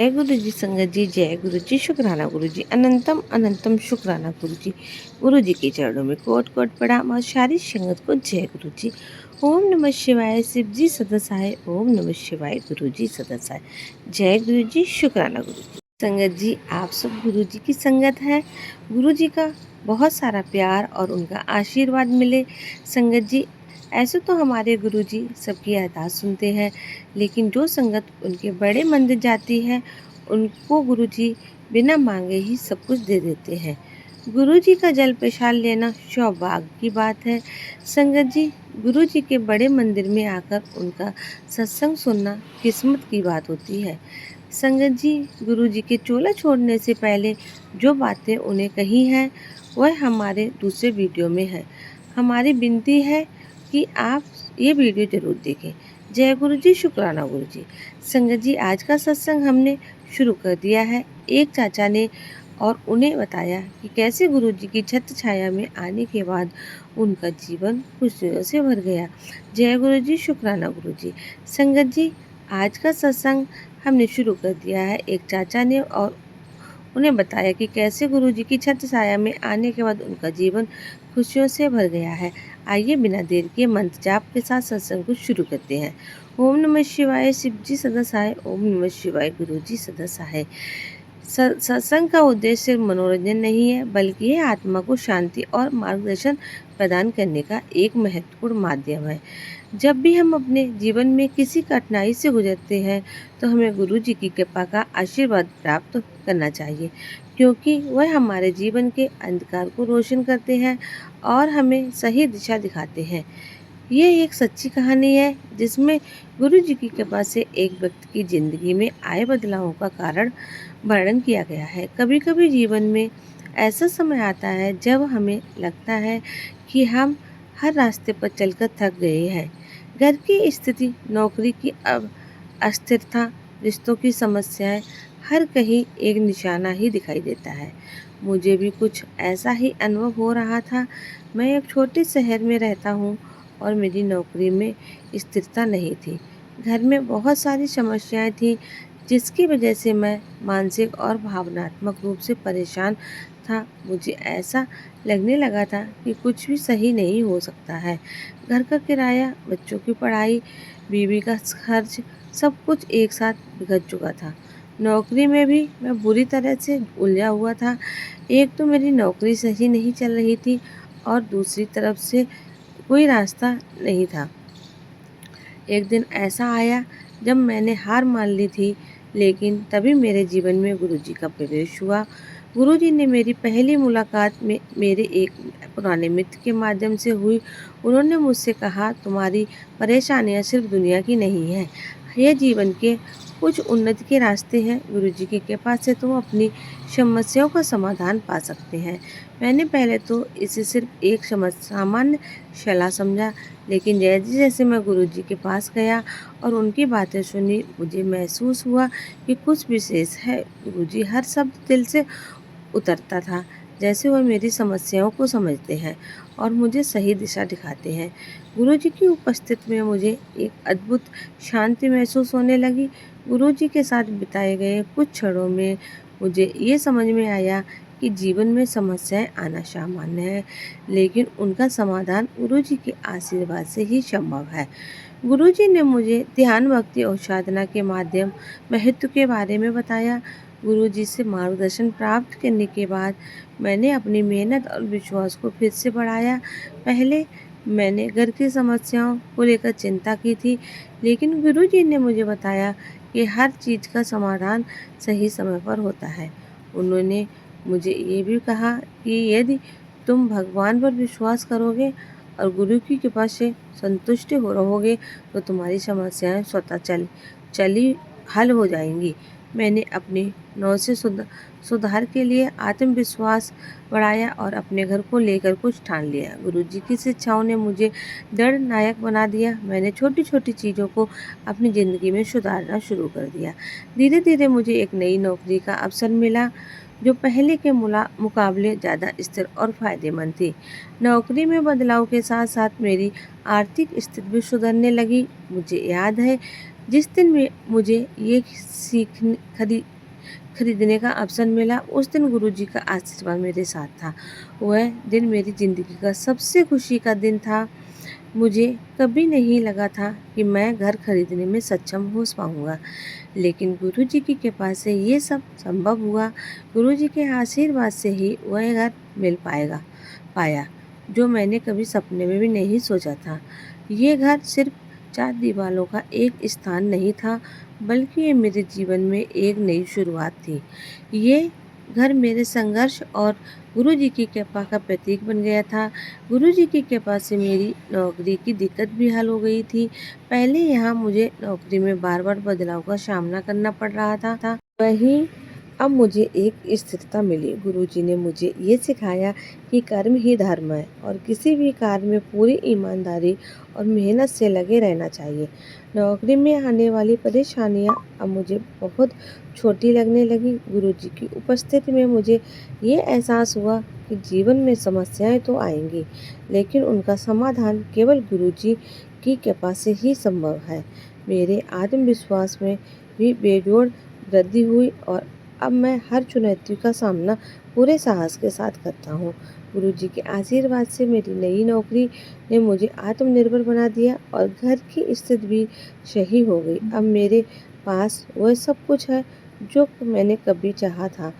जय गुरु जी संगत जी, जय गुरु जी, शुक्राना गुरु जी, अनंतम अनंतम शुक्राना गुरु जी के चरणों में कोट कोट प्रणाम और सारी संगत को जय गुरु जी। ओम नमः शिवाय, शिव जी सदसाय, ओम नमः शिवाय, गुरु जी सदसाय, जय गुरु जी, शुक्राना गुरु जी। संगत जी, आप सब गुरु जी की संगत है। गुरु जी का बहुत सारा प्यार और उनका आशीर्वाद मिले। संगत जी, ऐसे तो हमारे गुरु जी सबकी अरदास सुनते हैं, लेकिन जो संगत उनके बड़े मंदिर जाती है उनको गुरु जी बिना मांगे ही सब कुछ दे देते हैं। गुरु जी का जल प्रसाद लेना सौभाग्य की बात है। संगत जी, गुरु जी के बड़े मंदिर में आकर उनका सत्संग सुनना किस्मत की बात होती है। संगत जी, गुरु जी के चोला छोड़ने से पहले जो बातें उन्हें कही हैं वह हमारे दूसरे वीडियो में है। हमारी विनती है कि आप ये वीडियो ज़रूर देखें। जय गुरु जी, शुक्राना गुरु जी। संगत जी, आज का सत्संग हमने शुरू कर दिया है। एक चाचा ने और उन्हें बताया कि कैसे गुरु जी की छत्र छाया में आने के बाद उनका जीवन खुशियों से भर गया। जय गुरु जी, शुक्राना गुरु जी। संगत जी, आज का सत्संग हमने शुरू कर दिया है। एक चाचा ने और उन्हें बताया कि कैसे गुरु जी की छत्र छाया में आने के बाद उनका जीवन खुशियों से भर गया है। आइए बिना देर के मंत्र जाप के साथ सत्संग को शुरू करते हैं। ओम नमः शिवाय, शिव जी सदा सहाय, ओम नमः शिवाय, गुरु जी सदा सहाय। सत्संग का उद्देश्य सिर्फ मनोरंजन नहीं है, बल्कि यह आत्मा को शांति और मार्गदर्शन प्रदान करने का एक महत्वपूर्ण माध्यम है। जब भी हम अपने जीवन में किसी कठिनाई से गुजरते हैं तो हमें गुरु जी की कृपा का आशीर्वाद प्राप्त करना चाहिए, क्योंकि वह हमारे जीवन के अंधकार को रोशन करते हैं और हमें सही दिशा दिखाते हैं। ये एक सच्ची कहानी है जिसमें गुरु जी की कृपा से एक व्यक्ति की जिंदगी में आए बदलावों का कारण वर्णन किया गया है। कभी कभी जीवन में ऐसा समय आता है जब हमें लगता है कि हम हर रास्ते पर चलकर थक गए हैं। घर की स्थिति, नौकरी की अस्थिरता, रिश्तों की समस्याएं, हर कहीं एक निशाना ही दिखाई देता है। मुझे भी कुछ ऐसा ही अनुभव हो रहा था। मैं एक छोटे शहर में रहता हूँ और मेरी नौकरी में स्थिरता नहीं थी। घर में बहुत सारी समस्याएं थी, जिसकी वजह से मैं मानसिक और भावनात्मक रूप से परेशान था। मुझे ऐसा लगने लगा था कि कुछ भी सही नहीं हो सकता है। घर का किराया, बच्चों की पढ़ाई, बीवी का खर्च, सब कुछ एक साथ बिगड़ चुका था। नौकरी में भी मैं बुरी तरह से उलझा हुआ था। एक तो मेरी नौकरी सही नहीं चल रही थी और दूसरी तरफ से कोई रास्ता नहीं था। एक दिन ऐसा आया जब मैंने हार मान ली थी, लेकिन तभी मेरे जीवन में गुरुजी का प्रवेश हुआ। गुरुजी ने मेरी पहली मुलाकात में मेरे एक पुराने मित्र के माध्यम से हुई। उन्होंने मुझसे कहा, तुम्हारी परेशानियां सिर्फ दुनिया की नहीं है, ये जीवन के कुछ उन्नति के रास्ते हैं। गुरुजी की कृपा से तुम अपनी समस्याओं का समाधान पा सकते हैं। मैंने पहले तो इसे सिर्फ एक सामान्य सलाह समझा, लेकिन जैसे जैसे मैं गुरुजी के पास गया और उनकी बातें सुनी, मुझे महसूस हुआ कि कुछ विशेष है। गुरुजी हर शब्द दिल से उतरता था, जैसे वह मेरी समस्याओं को समझते हैं और मुझे सही दिशा दिखाते हैं। गुरुजी की उपस्थिति में मुझे एक अद्भुत शांति महसूस होने लगी। गुरुजी के साथ बिताए गए कुछ क्षणों में मुझे ये समझ में आया कि जीवन में समस्याएं आना सामान्य है, लेकिन उनका समाधान गुरुजी के आशीर्वाद से ही संभव है। गुरुजी ने मुझे ध्यान, भक्ति और साधना के माध्यम महत्व के बारे में बताया। गुरुजी से मार्गदर्शन प्राप्त करने के बाद मैंने अपनी मेहनत और विश्वास को फिर से बढ़ाया। पहले मैंने घर की समस्याओं को लेकर चिंता की थी, लेकिन गुरुजी ने मुझे बताया कि हर चीज़ का समाधान सही समय पर होता है। उन्होंने मुझे ये भी कहा कि यदि तुम भगवान पर विश्वास करोगे और गुरु की कृपा से संतुष्ट हो रहोगे तो तुम्हारी समस्याएं स्वतः चली हल हो जाएंगी। मैंने अपनी नौ से सुधार के लिए आत्मविश्वास बढ़ाया और अपने घर को लेकर कुछ ठान लिया। गुरुजी की शिक्षाओं ने मुझे दृढ़ नायक बना दिया। मैंने छोटी छोटी चीज़ों को अपनी ज़िंदगी में सुधारना शुरू कर दिया। धीरे धीरे मुझे एक नई नौकरी का अवसर मिला, जो पहले के मुकाबले ज़्यादा स्थिर और फायदेमंद थी। नौकरी में बदलाव के साथ साथ मेरी आर्थिक स्थिति भी सुधरने लगी। मुझे याद है जिस दिन में मुझे ये सीख खरीदने का अवसर मिला, उस दिन गुरुजी का आशीर्वाद मेरे साथ था। वह दिन मेरी ज़िंदगी का सबसे खुशी का दिन था। मुझे कभी नहीं लगा था कि मैं घर खरीदने में सक्षम हो पाऊँगा, लेकिन गुरुजी की कृपा से ये सब संभव हुआ। गुरुजी के आशीर्वाद से ही वह घर मिल पाया, जो मैंने कभी सपने में भी नहीं सोचा था। ये घर सिर्फ 4 दीवारों का एक स्थान नहीं था, बल्कि ये मेरे जीवन में एक नई शुरुआत थी। ये घर मेरे संघर्ष और गुरुजी की कृपा का प्रतीक बन गया था। गुरुजी की कृपा से मेरी नौकरी की दिक्कत भी हल हो गई थी। पहले यहाँ मुझे नौकरी में बार-बार बदलाव का सामना करना पड़ रहा था। वहीं अब मुझे एक स्थिरता मिली। गुरुजी ने मुझे ये सिखाया कि कर्म ही धर्म है और किसी भी कार्य में पूरी ईमानदारी और मेहनत से लगे रहना चाहिए। नौकरी में आने वाली परेशानियाँ अब मुझे बहुत छोटी लगने लगी। गुरुजी की उपस्थिति में मुझे ये एहसास हुआ कि जीवन में समस्याएं तो आएंगी, लेकिन उनका समाधान केवल गुरुजी की कृपा से ही संभव है। मेरे आत्मविश्वास में भी बेजोड़ वृद्धि हुई और अब मैं हर चुनौती का सामना पूरे साहस के साथ करता हूँ। गुरुजी के आशीर्वाद से मेरी नई नौकरी ने मुझे आत्मनिर्भर बना दिया और घर की स्थिति भी सही हो गई। अब मेरे पास वह सब कुछ है जो मैंने कभी चाहा था।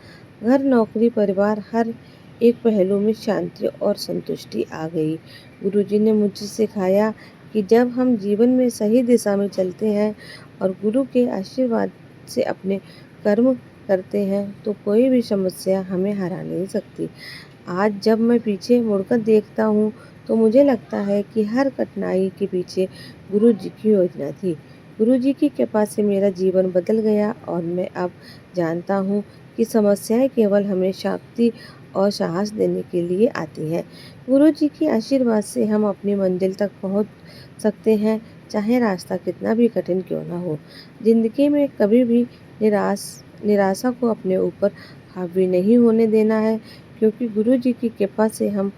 घर, नौकरी, परिवार, हर एक पहलू में शांति और संतुष्टि आ गई। गुरुजी ने मुझे सिखाया कि जब हम जीवन में सही दिशा में चलते हैं और गुरु के आशीर्वाद से अपने कर्म करते हैं, तो कोई भी समस्या हमें हरा नहीं सकती। आज जब मैं पीछे मुड़कर देखता हूँ, तो मुझे लगता है कि हर कठिनाई के पीछे गुरु जी की योजना थी। गुरु जी की कृपा से मेरा जीवन बदल गया और मैं अब जानता हूँ कि समस्याएं केवल हमें शक्ति और साहस देने के लिए आती हैं। गुरु जी के आशीर्वाद से हम अपनी मंजिल तक पहुँच सकते हैं, चाहे रास्ता कितना भी कठिन क्यों ना हो। जिंदगी में कभी भी निराशा को अपने ऊपर हावी नहीं होने देना है, क्योंकि गुरु जी की कृपा से हम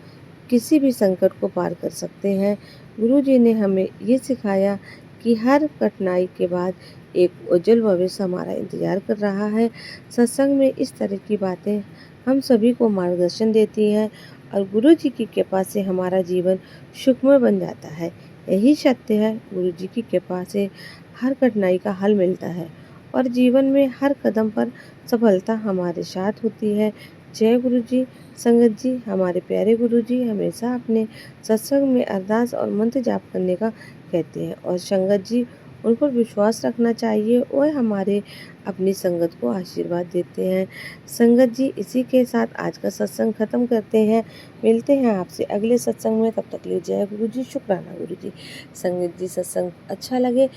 किसी भी संकट को पार कर सकते हैं। गुरु जी ने हमें ये सिखाया कि हर कठिनाई के बाद एक उज्जवल भविष्य हमारा इंतजार कर रहा है। सत्संग में इस तरह की बातें हम सभी को मार्गदर्शन देती हैं और गुरु जी की कृपा से हमारा जीवन सुखमय बन जाता है। यही सत्य है, गुरु जी की कृपा से हर कठिनाई का हल मिलता है और जीवन में हर कदम पर सफलता हमारे साथ होती है। जय गुरु जी। संगत जी, हमारे प्यारे गुरु जी हमेशा अपने सत्संग में अरदास और मंत्र जाप करने का कहते हैं और संगत जी उन पर विश्वास रखना चाहिए और हमारे अपनी संगत को आशीर्वाद देते हैं। संगत जी, इसी के साथ आज का सत्संग खत्म करते हैं। मिलते हैं आपसे अगले सत्संग में, तब तक लिए जय गुरु जी, शुक्राना गुरु जी। संगत जी, सत्संग अच्छा लगे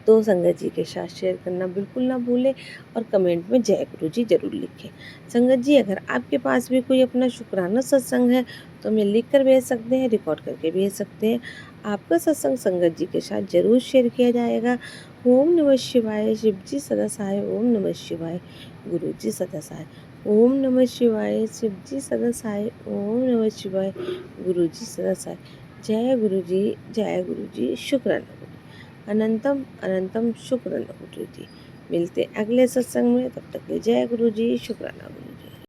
तो संगत जी के साथ शेयर करना बिल्कुल ना भूलें और कमेंट में जय गुरु जी ज़रूर लिखें। संगत जी, अगर आपके पास भी कोई अपना शुक्राना सत्संग है तो हमें लिख कर भेज सकते हैं, रिकॉर्ड करके भेज सकते हैं। आपका सत्संग संगत जी के साथ ज़रूर शेयर किया जाएगा। ओम नमः शिवाय। शिव जी सदा सहाय। ओम नमः शिवाय। गुरु जी सदा सहाय। ओम नमः शिवाय। शिव जी सदा सहाय। ओम नमः शिवाय। गुरु जी सदा सहाय। जय गुरु जी, जय गुरु जी, शुक्राना गुरु जी। अनंतम अनंतम शुक्राना गुरु जी। मिलते अगले सत्संग में, तब तक के लिए जय गुरु जी, शुक्राना गुरु जी।